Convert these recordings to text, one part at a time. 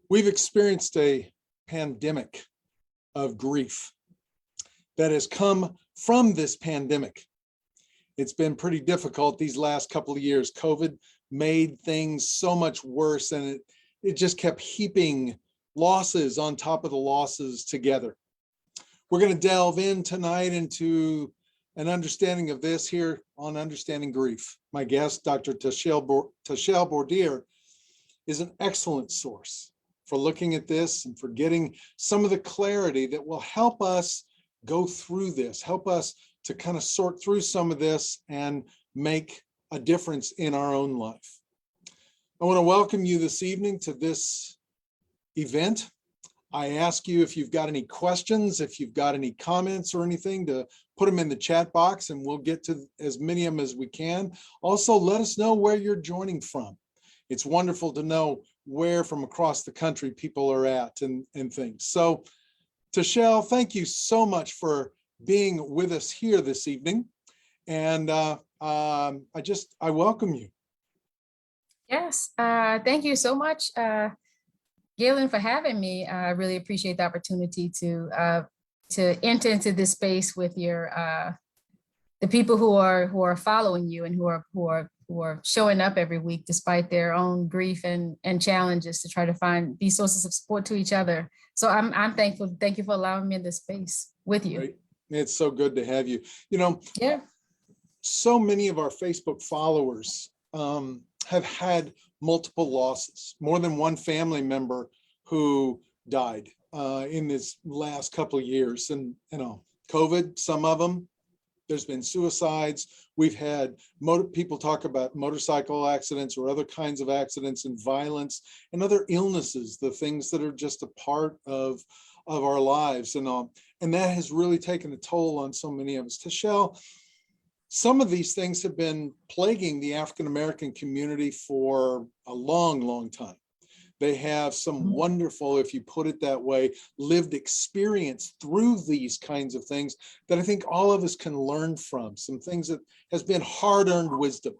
We've experienced a pandemic of grief that has come from this pandemic. It's been pretty difficult these last couple of years. COVID made things so much worse, and it just kept heaping losses on top of the losses together. We're going to delve in tonight into an understanding of this here on Understanding Grief. My guest, Dr. Tashel Bordere, is an excellent source for looking at this and for getting some of the clarity that will help us go through this, help us to kind of sort through some of this and make a difference in our own life. I want to welcome you this evening to this event. I ask you if you've got any questions, if you've got any comments or anything, to put them in the chat box and we'll get to as many of them as we can. Also, let us know where you're joining from. It's wonderful to know where from across the country people are at and things. So, Tashel, thank you so much for being with us here this evening. And I welcome you. Yes, thank you so much, Galen, for having me. I really appreciate the opportunity to enter into this space with your the people who are following you and who are showing up every week despite their own grief and challenges to try to be sources of support to each other. So I'm thankful. Thank you for allowing me in this space with you. Great. It's so good to have you. You know, yeah. So many of our Facebook followers have had multiple losses, more than one family member who died in this last couple of years. And, you know, COVID, some of them, there's been suicides. We've had people talk about motorcycle accidents or other kinds of accidents and violence and other illnesses, the things that are just a part of our lives and all. And that has really taken a toll on so many of us. Tashel, some of these things have been plaguing the African-American community for a long, long time. They have some wonderful, if you put it that way, lived experience through these kinds of things that I think all of us can learn from, some things that has been hard-earned wisdom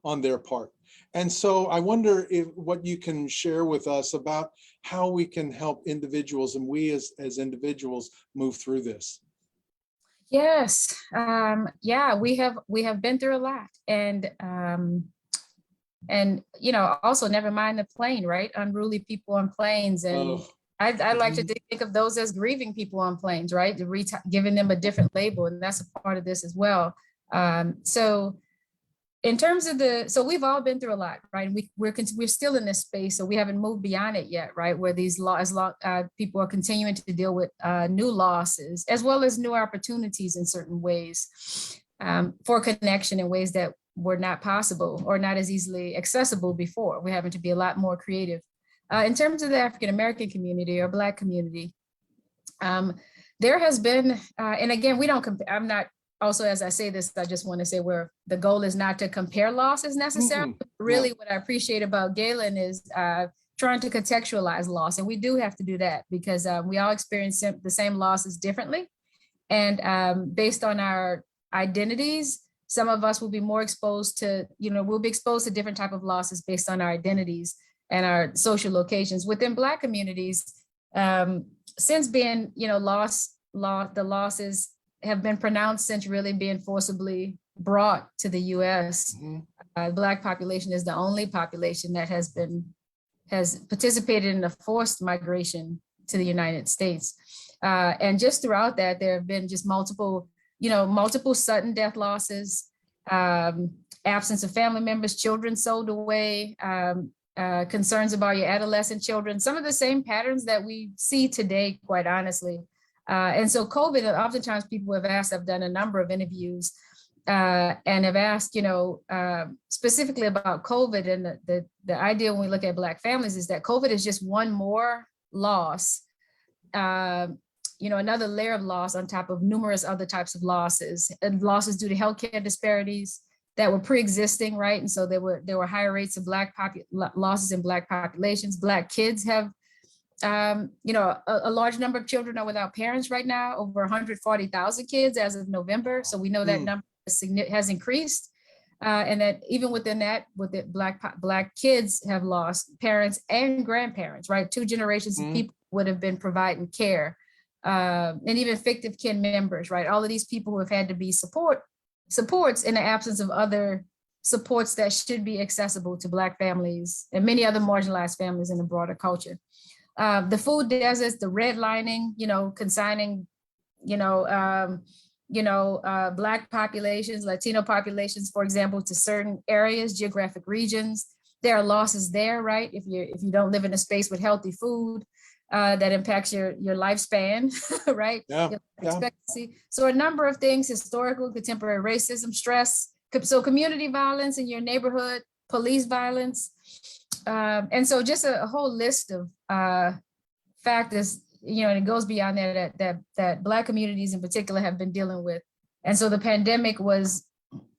on their part. And so I wonder what you can share with us about how we can help individuals and we as individuals move through this. Yes, yeah, we have been through a lot, and you know, also never mind the plane, right? Unruly people on planes, and I like to think of those as grieving people on planes, right? Giving them a different label, and that's a part of this as well. So in terms of so we've all been through a lot, right? We're still in this space, so we haven't moved beyond it yet, right? Where these people are continuing to deal with new losses as well as new opportunities in certain ways for connection in ways that were not possible or not as easily accessible before. We're having to be a lot more creative. In terms of the African-American community or Black community, there has been, and again, we don't compare, I'm not, also, as I say this, I just want to say the goal is not to compare losses necessarily. Really, what I appreciate about Galen is trying to contextualize loss. And we do have to do that because we all experience the same losses differently. And based on our identities, some of us will be more exposed to, we'll be exposed to different type of losses based on our identities and our social locations. Within Black communities, since being, the losses have been pronounced since really being forcibly brought to the U.S. Black population is the only population that has participated in a forced migration to the United States. And just throughout that, there have been just multiple sudden death losses, absence of family members, children sold away, concerns about your adolescent children, some of the same patterns that we see today, quite honestly. And so COVID, oftentimes people have asked, I've done a number of interviews and have asked, specifically about COVID, and the idea when we look at Black families is that COVID is just one more loss, another layer of loss on top of numerous other types of losses, and losses due to healthcare disparities that were pre-existing, right? And so there were higher rates of losses in Black populations. Black kids have a large number of children are without parents right now, over 140,000 kids as of November. So we know that number has increased. And that even within that, with it, Black kids have lost parents and grandparents, right? 2 generations of people would have been providing care, and even fictive kin members, right? All of these people who have had to be supports in the absence of other supports that should be accessible to Black families and many other marginalized families in the broader culture. The food deserts, the redlining, consigning, Black populations, Latino populations, for example, to certain areas, geographic regions. There are losses there, right? If you don't live in a space with healthy food, that impacts your lifespan, right? Yeah, Your expectancy. So a number of things: historical, contemporary racism, stress, so community violence in your neighborhood, police violence, and so just a whole list of factors. And it goes beyond that Black communities in particular have been dealing with. And so the pandemic was,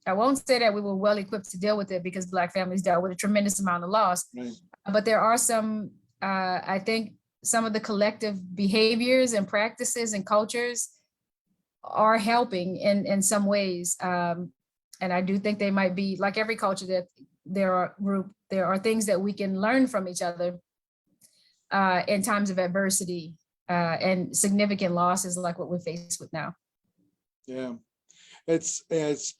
I won't say that we were well equipped to deal with it, because Black families dealt with a tremendous amount of loss. right. But there are some, I think some of the collective behaviors and practices and cultures are helping in some ways. And I do think they might be, like every culture, that there are things that we can learn from each other in times of adversity and significant losses like what we're faced with now. Yeah, it's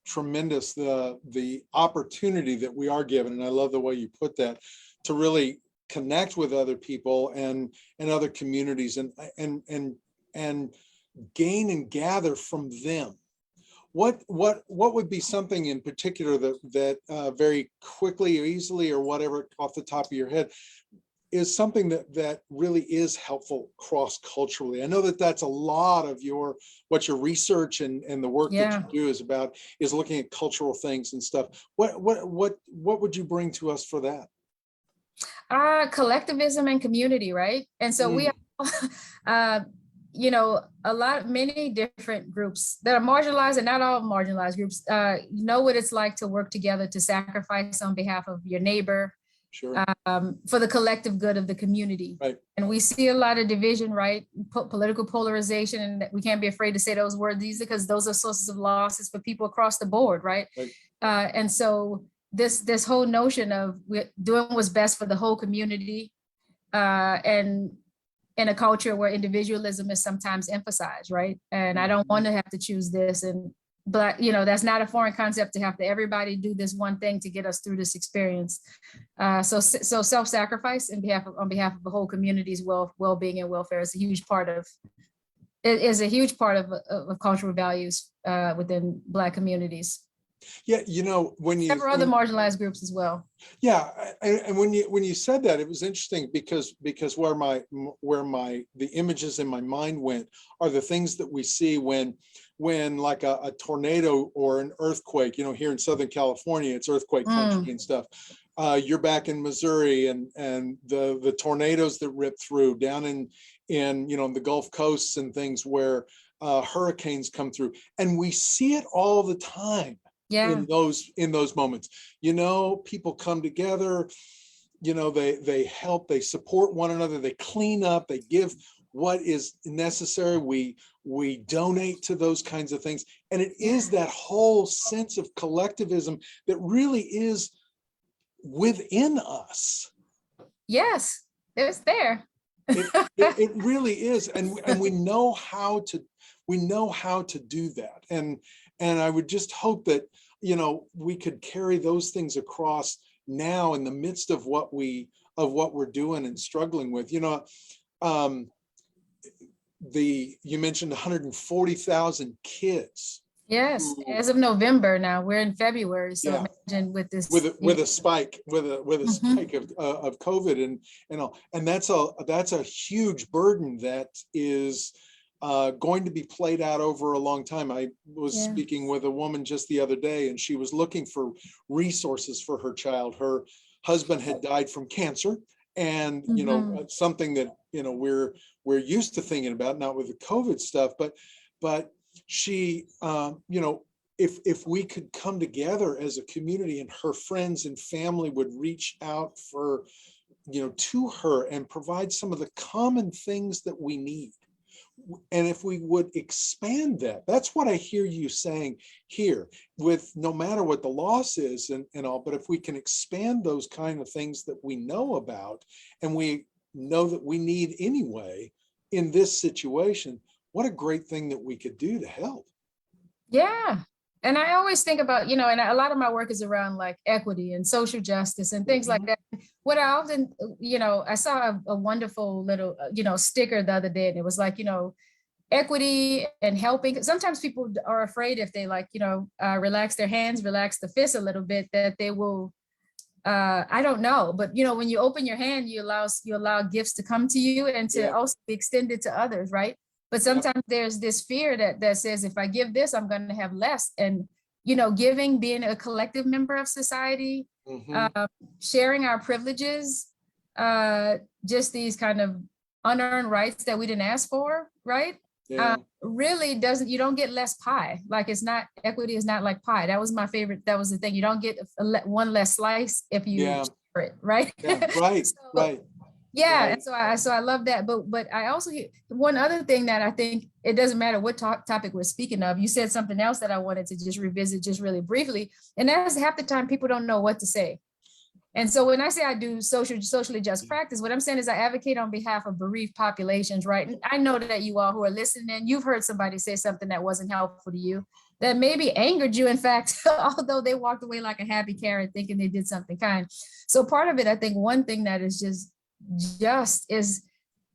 tremendous, the opportunity that we are given, and I love the way you put that, to really connect with other people and other communities and gain and gather from them. What would be something in particular that very quickly or easily or whatever off the top of your head is something that really is helpful cross-culturally? I know that's a lot of what your research and the work that you do is looking at cultural things and stuff. What would you bring to us for that? Collectivism and community, right? And so we have, many different groups that are marginalized, and not all marginalized groups, know what it's like to work together to sacrifice on behalf of your neighbor, sure, for the collective good of the community. Right. And we see a lot of division, right? Political polarization, and we can't be afraid to say those words easily, because those are sources of losses for people across the board, right? And so this whole notion of doing what's best for the whole community, and in a culture where individualism is sometimes emphasized, right? And I don't want to have to choose this, but that's not a foreign concept, to have to everybody do this one thing to get us through this experience. So self-sacrifice on behalf of the whole community's well-being and welfare is a huge part of cultural values within Black communities. Yeah, when you several other marginalized groups as well. Yeah, and when you said that, it was interesting because where the images in my mind went are the things that we see when like a tornado or an earthquake. Here in Southern California, it's earthquake country and stuff. You're back in Missouri, and the tornadoes that rip through down in the Gulf coasts and things where hurricanes come through, and we see it all the time. In those moments, people come together, they help, they support one another, they clean up, they give what is necessary. We donate to those kinds of things. And it is that whole sense of collectivism that really is within us. Yes, it's there. It really is. And we know how to do that. And I would just hope that, we could carry those things across now in the midst of what we're doing and struggling with. You mentioned 140,000 kids. Yes, as of November now, we're in February. So imagine with this with a spike spike of COVID and that's a huge burden that is going to be played out over a long time. I was speaking with a woman just the other day, and she was looking for resources for her child. Her husband had died from cancer, and something that we're used to thinking about, not with the COVID stuff, but she if we could come together as a community, and her friends and family would reach out to her and provide some of the common things that we need. And if we would expand that, that's what I hear you saying here, with no matter what the loss is and all, but if we can expand those kind of things that we know about and we know that we need anyway in this situation, what a great thing that we could do to help. Yeah. And I always think about, and a lot of my work is around like equity and social justice and things like that. What I often, I saw a wonderful little, sticker the other day, and it was like, equity and helping. Sometimes people are afraid if they relax their hands, relax the fist a little bit, that they will, I don't know, but when you open your hand, you allow gifts to come to you and to also be extended to others, right? But sometimes there's this fear that says, if I give this, I'm going to have less. And, giving, being a collective member of society, sharing our privileges, just these kind of unearned rights that we didn't ask for, right? Really doesn't, you don't get less pie. Like equity is not like pie. That was my favorite. That was the thing. You don't get one less slice if you share it, right? Right, right. Yeah, and so I love that. But I also hear one other thing that I think it doesn't matter what topic we're speaking of. You said something else that I wanted to just revisit just really briefly, and that's half the time people don't know what to say. And so when I say I do socially just practice, what I'm saying is I advocate on behalf of bereaved populations, right? And I know that you all who are listening, you've heard somebody say something that wasn't helpful to you, that maybe angered you, in fact, although they walked away like a happy carrot thinking they did something kind. So part of it, I think one thing that is just is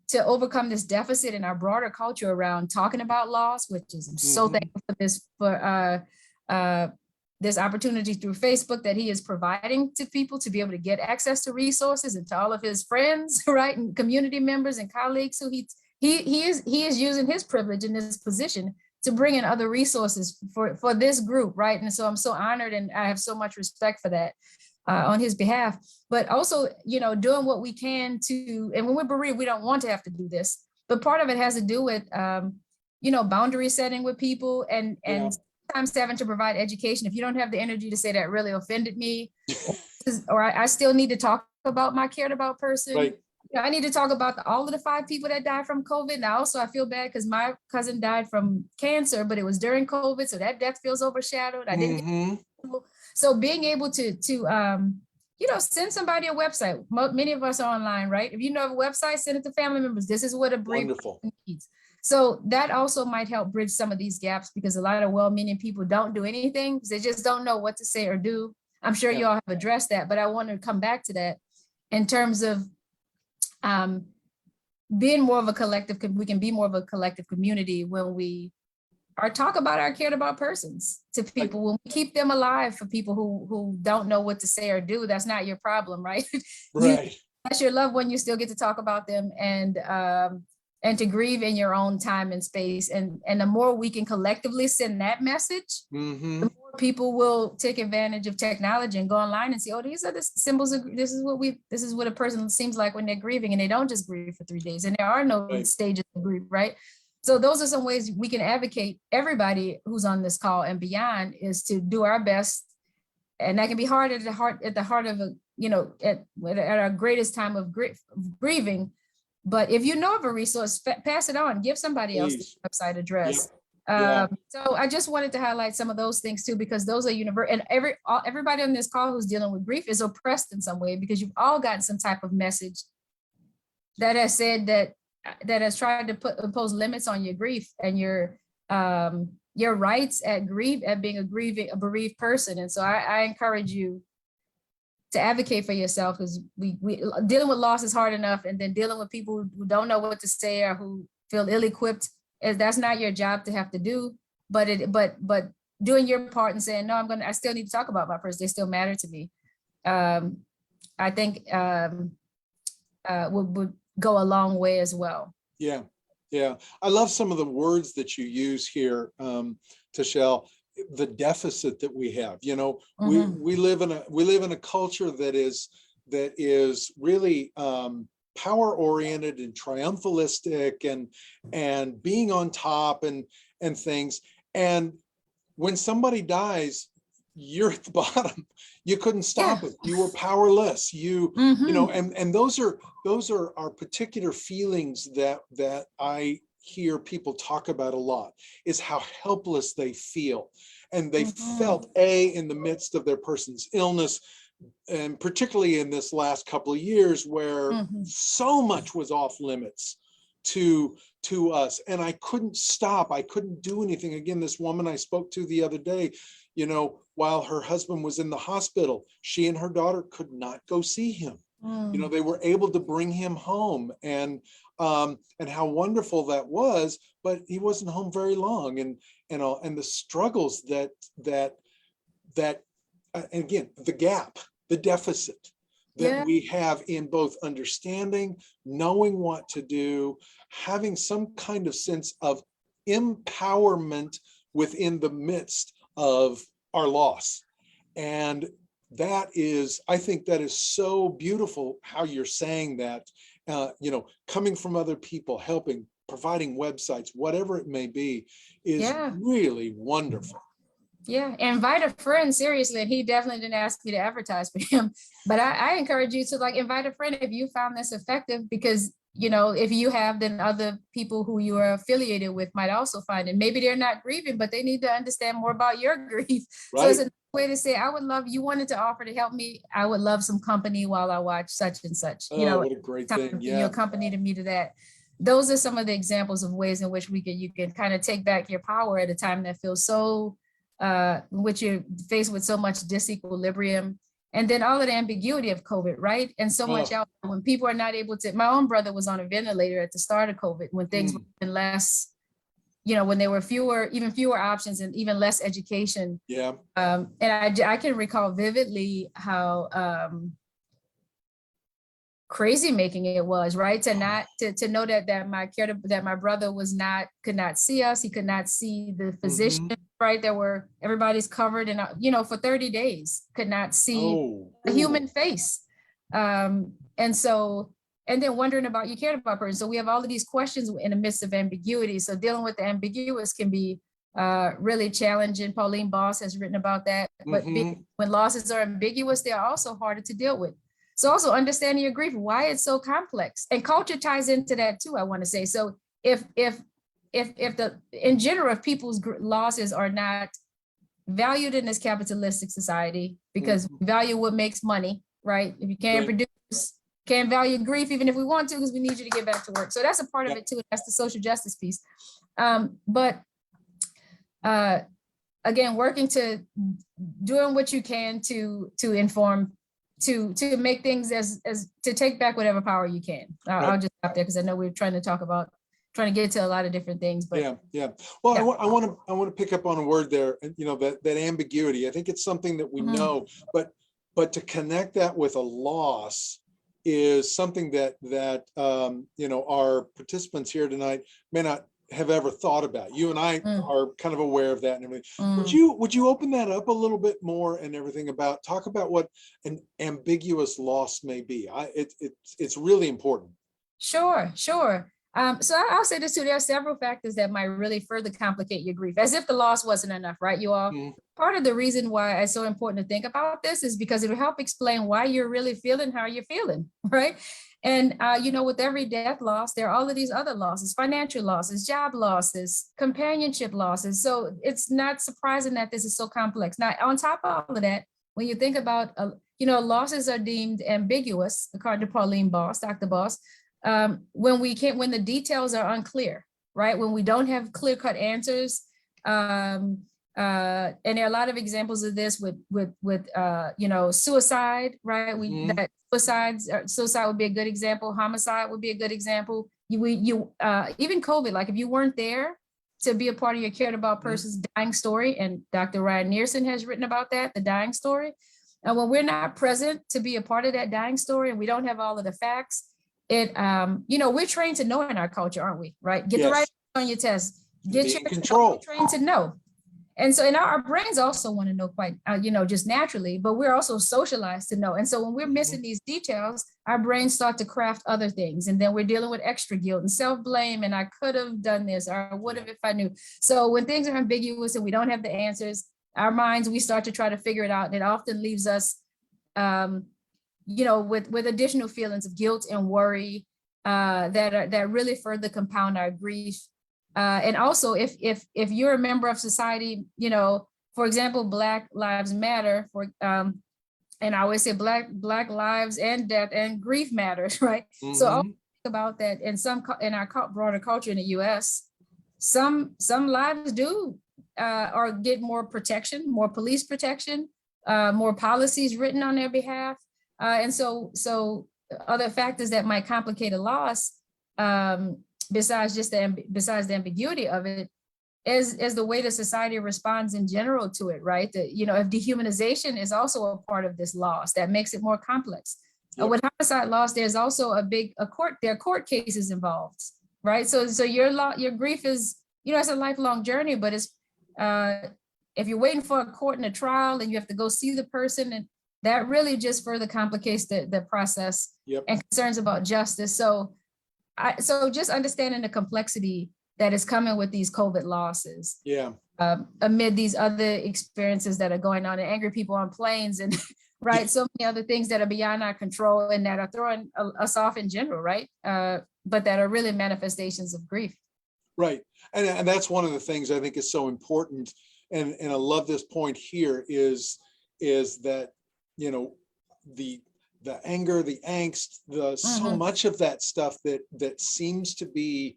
to overcome this deficit in our broader culture around talking about loss, which is I'm so thankful for this opportunity through Facebook that he is providing to people to be able to get access to resources, and to all of his friends, right, and community members and colleagues who he is using his privilege in this position to bring in other resources for this group, right? And so I'm so honored, and I have so much respect for that. On his behalf, but also, doing what we can to, and when we're bereaved, we don't want to have to do this, but part of it has to do with, boundary setting with people and sometimes having to provide education. If you don't have the energy to say that really offended me, or I still need to talk about my cared about person. Right. I need to talk about all of the 5 people that died from COVID. Now, also, I feel bad because my cousin died from cancer, but it was during COVID, so that death feels overshadowed. I didn't get so being able to send somebody a website. Many of us are online, right? If you know of a website, send it to family members. This is what a bereaved person needs. So that also might help bridge some of these gaps, because a lot of well-meaning people don't do anything because they just don't know what to say or do. I'm sure you all have addressed that, but I want to come back to that in terms of being more of a collective. We can be more of a collective community when we or talk about our cared about persons to people, when we keep them alive for people who don't know what to say or do. That's not your problem, right? Right. That's your loved one. You still get to talk about them and to grieve in your own time and space. And the more we can collectively send that message, the more people will take advantage of technology and go online and see, oh, these are the symbols of, this is what a person seems like when they're grieving, and they don't just grieve for 3 days, and there are no stages of grief, right? So those are some ways we can advocate. Everybody who's on this call and beyond is to do our best. And that can be hard at the heart of at our greatest time of grieving. But if you know of a resource, pass it on, give somebody else the website address. So I just wanted to highlight some of those things too, because those are universal, and everybody on this call who's dealing with grief is oppressed in some way, because you've all gotten some type of message that has said that has tried to impose limits on your grief and your rights at being a bereaved person. And so I encourage you to advocate for yourself, because we dealing with loss is hard enough, and then dealing with people who don't know what to say or who feel ill-equipped, that's not your job to have to do. But doing your part and saying, no, I still need to talk about my person. They still matter to me. I think would go a long way as well. Yeah. I love some of the words that you use here, Tashel. The deficit that we have, we live in a culture that is really power oriented and triumphalistic and being on top and things. And when somebody dies, you're at the bottom. You couldn't stop it. You were powerless. And those are our particular feelings that I hear people talk about a lot is how helpless they feel. And they Mhm. felt in the midst of their person's illness, and particularly in this last couple of years where Mhm. so much was off limits to us, and I couldn't stop, I couldn't do anything. Again, this woman I spoke to the other day, you know, while her husband was in the hospital, she and her daughter could not go see him. You know, Mm. they were able to bring him home, and how wonderful that was, but he wasn't home very long. And the struggles that and again, the gap, the deficit that Yeah. we have in both understanding, knowing what to do, having some kind of sense of empowerment within the midst of our loss. And that is, I think that is so beautiful how you're saying that, you know, coming from other people, helping, providing websites, whatever it may be, is Yeah. really wonderful. Yeah, invite a friend, seriously. And he definitely didn't ask me to advertise for him. But I encourage you to like invite a friend if you found this effective, because you know, if you have, then other people who you are affiliated with might also find it. Maybe they're not grieving, but they need to understand more about your grief. So it's Right? a way to say, I would love, you wanted to offer to help me. I would love some company while I watch such and such, you Oh, know, what a great time thing. for your Yeah. company to me to that. Those are some of the examples of ways in which you can kind of take back your power at a time that feels so which you're faced with so much disequilibrium, and then all of the ambiguity of COVID, right? And so much Oh, out when people are not able to. My own brother was on a ventilator at the start of COVID when things mm, were less, you know, when there were even fewer options and even less education. yeah. And I can recall vividly how crazy making it was, right? To not to know that my brother could not see us, he could not see the physician, Mhm. right? There were everybody's covered, and you know, for 30 days could not see Oh, a human ooh, face. And so, and then wondering about you cared about person. So we have all of these questions in the midst of ambiguity. So dealing with the ambiguous can be really challenging. Pauline Boss has written about that. But mhm. when losses are ambiguous, they are also harder to deal with. So also understanding your grief, why it's so complex, and culture ties into that too. I want to say, so if the in general, if people's losses are not valued in this capitalistic society, because Mhm. we value what makes money, right? If you can't Right. produce, can't value grief, even if we want to, because we need you to get back to work. So that's a part of Yep. it too. That's the social justice piece. But uh, again, working to doing what you can to inform, to make things as to take back whatever power you can. Right. I'll just stop there because I know we're trying to get to a lot of different things, but Yeah. Yeah. Well, yeah. I want to pick up on a word there, you know, that ambiguity. I think it's something that we Mhm. know, but to connect that with a loss is something that you know, our participants here tonight may not have ever thought about. You and I Mm, are kind of aware of that and everything. mm. Would you open that up a little bit more and everything about talk about what an ambiguous loss may be? It's really important. Sure, sure. So I'll say this too. There are several factors that might really further complicate your grief, as if the loss wasn't enough, right? You all. Mhm. Part of the reason why it's so important to think about this is because it'll help explain why you're really feeling how you're feeling, right? And you know, with every death loss, there are all of these other losses: financial losses, job losses, companionship losses. So it's not surprising that this is so complex. Now, on top of all of that, when you think about, you know, losses are deemed ambiguous, according to Pauline Boss, Dr. Boss, when the details are unclear, right? When we don't have clear-cut answers. And there are a lot of examples of this with you know, suicide, right? Mhm. Suicide would be a good example. Homicide would be a good example. Even COVID, like if you weren't there to be a part of your cared about Mhm. person's dying story, and Dr. Ryan Nearson has written about that, the dying story. And when we're not present to be a part of that dying story, and we don't have all of the facts, you know, we're trained to know in our culture, aren't we? Right? Get the right Yes. on your test. And Get be your in control. trained to know. And so, and our brains also want to know quite, you know, just naturally, but we're also socialized to know. And so when we're Mhm. missing these details, our brains start to craft other things. And then we're dealing with extra guilt and self-blame. And I could have done this, or I would have if I knew. So when things are ambiguous and we don't have the answers, our minds, we start to try to figure it out. And it often leaves us, you know, with additional feelings of guilt and worry that really further compound our grief. And also, if you're a member of society, you know, for example, Black Lives Matter, and I always say Black lives and death and grief matters, right? So I'll think about that in our broader culture in the U.S. Some lives do or get more protection, more police protection, more policies written on their behalf, and so other factors that might complicate a loss, besides the ambiguity of it, is the way the society responds in general to it, right? You know, if dehumanization is also a part of this loss, that makes it more complex. Yep. With homicide loss, there's also there are court cases involved, right? So your grief is, you know, it's a lifelong journey, but it's if you're waiting for a court and a trial and you have to go see the person, and that really just further complicates the process. Yep. And concerns about justice. So just understanding the complexity that is coming with these COVID losses. Yeah. Amid these other experiences that are going on, and angry people on planes, and right, so many other things that are beyond our control and that are throwing us off in general, right? But that are really manifestations of grief. Right, and that's one of the things I think is so important, and I love this point here is that, you know, the anger, the angst, so much of that stuff that seems to be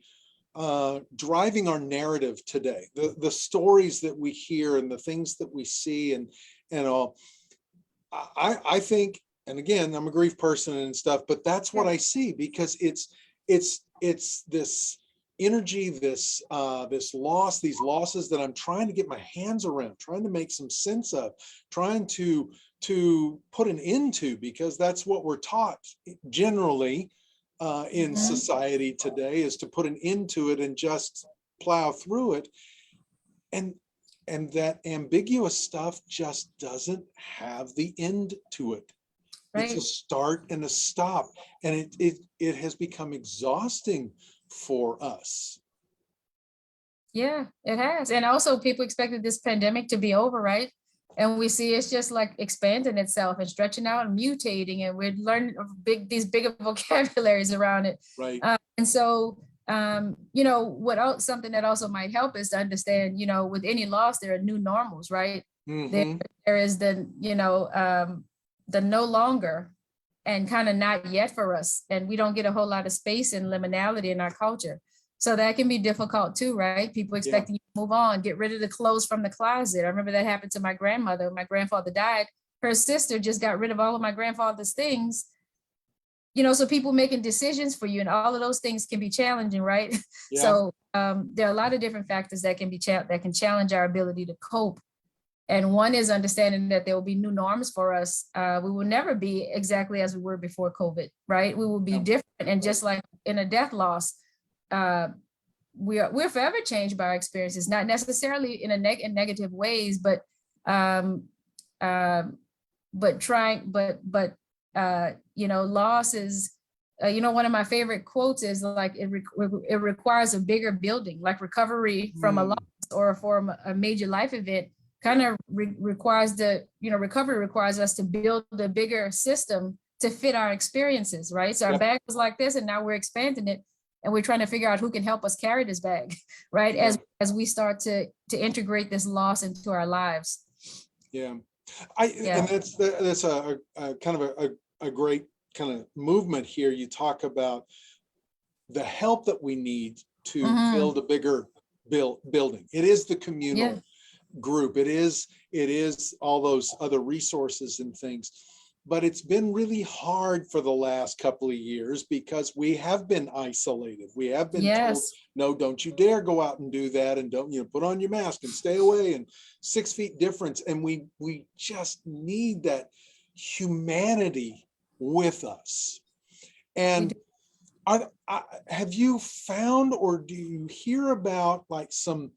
driving our narrative today, the stories that we hear and the things that we see and all. I think, and again, I'm a grief person and stuff, but that's what I see, because it's this energy, this loss, these losses that I'm trying to get my hands around, trying to make some sense of, trying to put an end to, because that's what we're taught generally in society today, is to put an end to it and just plow through it. And that ambiguous stuff just doesn't have the end to it. Right. It's a start and a stop. And it has become exhausting for us. Yeah, it has. And also people expected this pandemic to be over, right? And we see it's just like expanding itself and stretching out and mutating, and we're learning these bigger vocabularies around it. Right. And so, you know, something that also might help is to understand, you know, with any loss, there are new normals, right? There is the, you know, the no longer and kind of not yet for us. And we don't get a whole lot of space and liminality in our culture. So that can be difficult too, right? People expecting you to move on, get rid of the clothes from the closet. I remember that happened to my grandmother. When my grandfather died, her sister just got rid of all of my grandfather's things. You know, so people making decisions for you, and all of those things can be challenging, right? Yeah. So there are a lot of different factors that can challenge our ability to cope. And one is understanding that there will be new norms for us. We will never be exactly as we were before COVID, right? We will be different. And just like in a death loss, we're forever changed by our experiences, not necessarily in negative ways, but you know, loss is, you know, one of my favorite quotes is like, it requires a bigger building, like recovery from a loss or from a major life event kind of requires recovery requires us to build a bigger system to fit our experiences, right? So our bag was like this, and now we're expanding it, and we're trying to figure out who can help us carry this bag, right? As we start to integrate this loss into our lives. Yeah. And that's a kind of a great kind of movement here. You talk about the help that we need to build a bigger building. It is the communal group. It is all those other resources and things. But it's been really hard for the last couple of years because we have been isolated. We have been told, no, don't you dare go out and do that, and don't, you know, put on your mask and stay away, and 6 feet difference. And we just need that humanity with us. And have you found, or do you hear about like some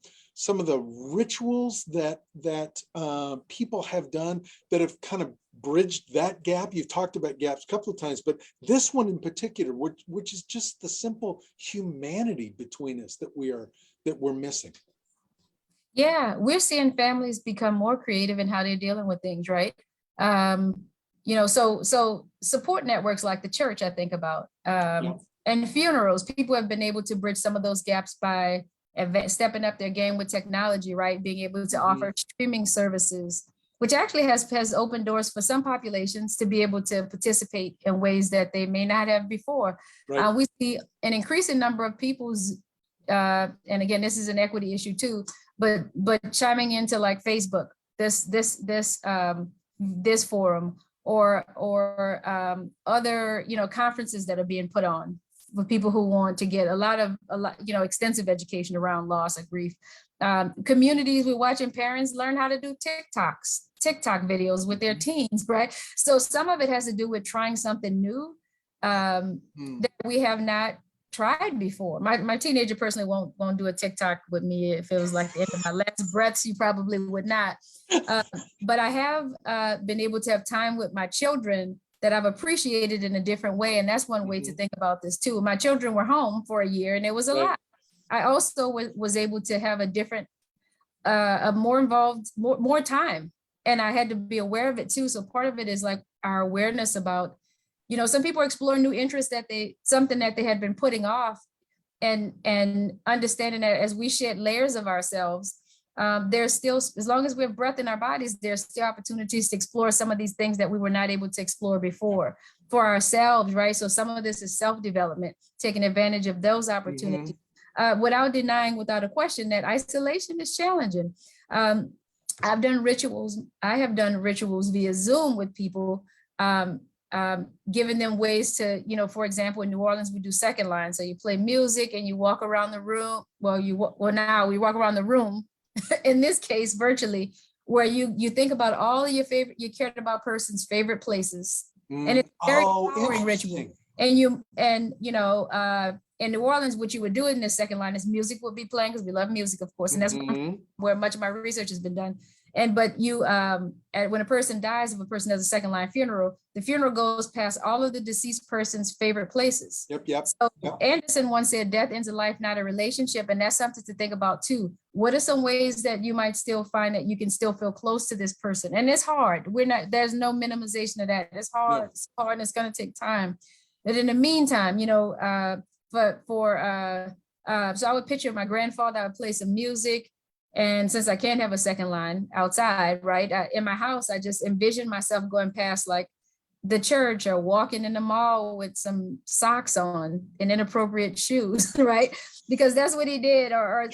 of the rituals that people have done that have kind of bridged that gap? You've talked about gaps a couple of times, but this one in particular, which is just the simple humanity between us that we're missing. Yeah, we're seeing families become more creative in how they're dealing with things, right? You know, so support networks like the church, I think about, and funerals, people have been able to bridge some of those gaps by stepping up their game with technology, right? Being able to offer streaming services, which actually has opened doors for some populations to be able to participate in ways that they may not have before. Right. We see an increasing number of people's, and again, this is an equity issue too, but chiming into like Facebook, this forum, or other, conferences that are being put on for people who want to get a lot, extensive education around loss and grief. Communities, we're watching parents learn how to do TikTok videos with their teens, right? So some of it has to do with trying something new that we have not tried before. My teenager personally won't do a TikTok with me. If it was like the end of my last breaths, you probably would not. But I have been able to have time with my children that I've appreciated in a different way. And that's one way to think about this too. My children were home for a year and it was a lot. I also was able to have a different, a more involved, more time. And I had to be aware of it too. So part of it is like our awareness about, some people are exploring new interests something that they had been putting off, and understanding that as we shed layers of ourselves, there's still, as long as we have breath in our bodies, there's still opportunities to explore some of these things that we were not able to explore before for ourselves, right? So some of this is self-development, taking advantage of those opportunities. Without denying, without a question, that isolation is challenging. I have done rituals via Zoom with people, giving them ways to, for example, in New Orleans, we do second line. So you play music and you walk around the room. Now we walk around the room, in this case, virtually, where you think about all of you cared about person's favorite places. And it's very empowering ritual. And in New Orleans, what you would do in this second line is music would be playing, because we love music, of course. And that's where much of my research has been done. But when a person dies, if a person has a second line funeral, the funeral goes past all of the deceased person's favorite places. Yep. So Anderson once said, death ends a life, not a relationship. And that's something to think about too. What are some ways that you might still find that you can still feel close to this person? And it's hard. There's no minimization of that. It's hard. No. It's hard and it's going to take time. But in the meantime, so I would picture my grandfather, I would play some music. And since I can't have a second line outside, right, in my house, I just envision myself going past like the church or walking in the mall with some socks on and inappropriate shoes, right? Because that's what he did, or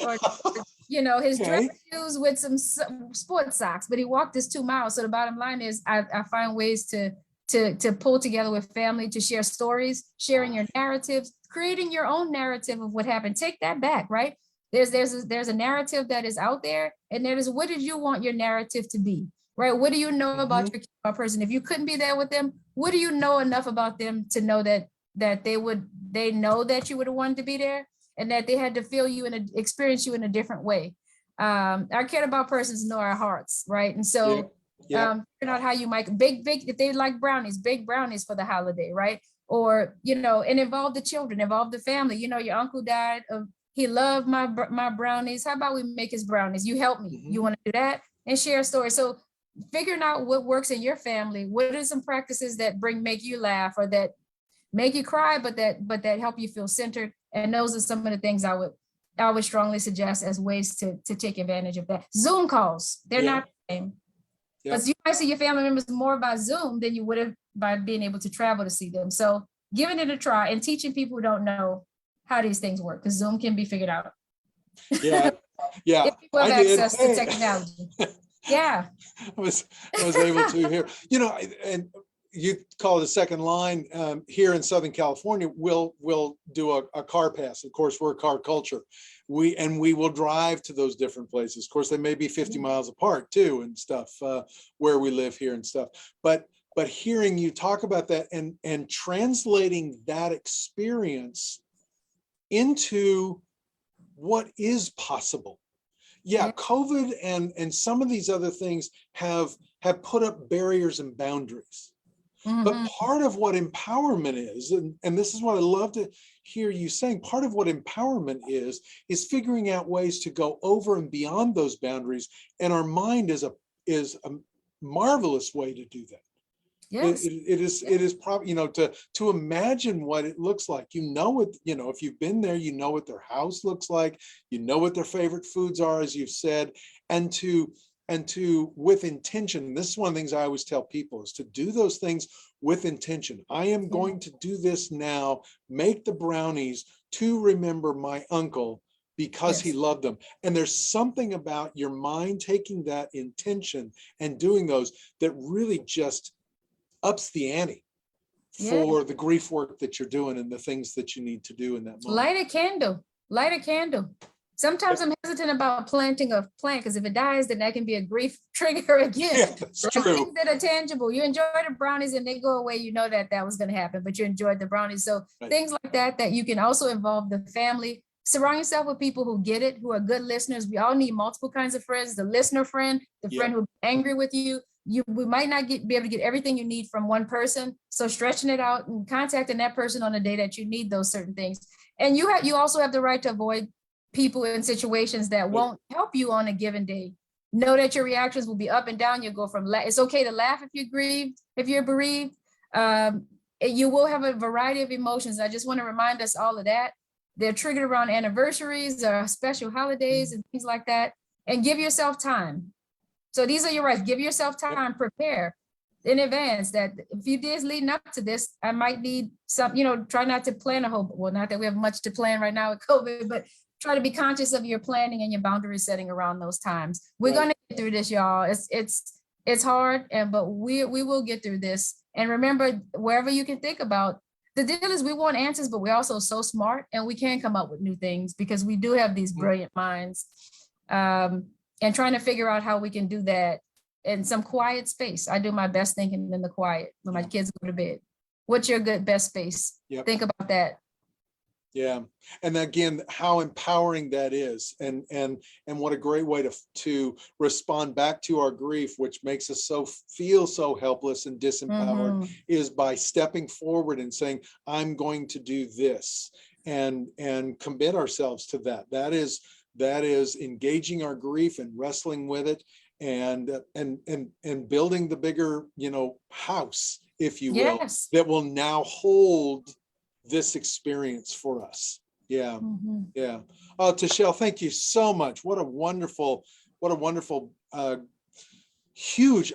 his dress shoes with some sports socks, but he walked his 2 miles. So the bottom line is I find ways to pull together with family, to share stories, sharing your narratives, creating your own narrative of what happened. Take that back, right? There's a narrative that is out there, and there is, what did you want your narrative to be, right? What do you know about your person? If you couldn't be there with them, what do you know enough about them to know that they know that you would have wanted to be there, and that they had to feel you and experience you in a different way. Our cared about persons know our hearts, right? And so figuring out how you might big, if they like brownies, bake brownies for the holiday, right? Or, and involve the children, involve the family. Your uncle died of, he loved my brownies. How about we make his brownies? You help me. You want to do that? And share a story. So figuring out what works in your family. What are some practices that make you laugh, or that make you cry, but that help you feel centered? And those are some of the things I would strongly suggest as ways to take advantage of that. Zoom calls, they're not the same. Because you might see your family members more by Zoom than you would have by being able to travel to see them. So giving it a try and teaching people who don't know how these things work, because Zoom can be figured out. Yeah. If people have access to technology. I was able to hear, and you call it a second line. Here in Southern California, we'll do a car pass. Of course, we're a car culture. We will drive to those different places. Of course, they may be 50 miles apart too, and stuff, where we live here and stuff. But hearing you talk about that and translating that experience into what is possible. COVID and some of these other things have put up barriers and boundaries. But part of what empowerment is, and this is what I love to hear you saying, part of what empowerment is figuring out ways to go over and beyond those boundaries. And our mind is a marvelous way to do that. Yes. It is probably, to imagine what it looks like. If you've been there, you know what their house looks like, you know what their favorite foods are, as you've said, and to with intention. This is one of the things I always tell people, is to do those things with intention. I am going to do this now, make the brownies to remember my uncle because he loved them. And there's something about your mind taking that intention and doing those that really just ups the ante for the grief work that you're doing and the things that you need to do in that moment. Light a candle. Light a candle. Sometimes I'm hesitant about planting a plant, because if it dies, then that can be a grief trigger again. Yeah, that's true. Things that are tangible. You enjoy the brownies and they go away, you know that was going to happen, but you enjoyed the brownies. So things like that you can also involve the family. Surround yourself with people who get it, who are good listeners. We all need multiple kinds of friends. The listener friend, the friend who'll be angry with you. We might not be able to get everything you need from one person. So stretching it out and contacting that person on the day that you need those certain things. And you also have the right to avoid people in situations that won't help you on a given day. Know that your reactions will be up and down. You'll go from, it's okay to laugh if you're grieved, if you're bereaved. You will have a variety of emotions. I just want to remind us all of that. They're triggered around anniversaries or special holidays and things like that. And give yourself time. So these are your rights. Give yourself time, prepare in advance that a few days leading up to this, I might need some, try not to plan a whole, well, not that we have much to plan right now with COVID, but try to be conscious of your planning and your boundary setting around those times. We're going to get through this, y'all. It's hard, but we will get through this. And remember, wherever you can think about, the deal is we want answers, but we're also so smart and we can come up with new things because we do have these brilliant minds. And trying to figure out how we can do that in some quiet space. I do my best thinking in the quiet when my kids go to bed. What's your best space? Think about that. Yeah. And again, how empowering that is, and what a great way to respond back to our grief, which makes us feel so helpless and disempowered, is by stepping forward and saying, I'm going to do this, and commit ourselves to that. That is engaging our grief and wrestling with it, and building the bigger, house, if you will, that will now hold this experience for us. Yeah. Oh, Tashel, thank you so much. What a wonderful huge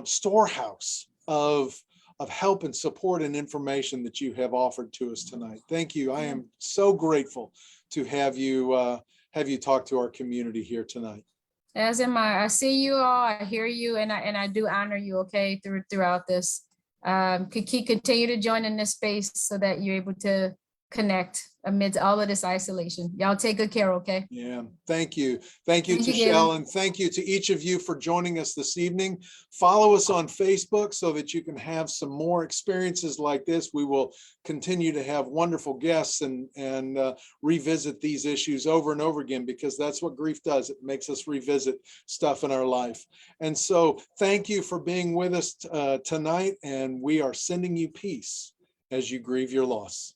storehouse of help and support and information that you have offered to us tonight. Thank you. I am so grateful to have you talk to our community here tonight. As am I. I see you all, I hear you, and I do honor you, throughout this. Continue to join in this space so that you're able to connect amidst all of this isolation. Y'all take good care, okay? Yeah, thank you. Thank you, Tashel, and thank you to each of you for joining us this evening. Follow us on Facebook so that you can have some more experiences like this. We will continue to have wonderful guests and revisit these issues over and over again, because that's what grief does. It makes us revisit stuff in our life. And so thank you for being with us tonight, and we are sending you peace as you grieve your loss.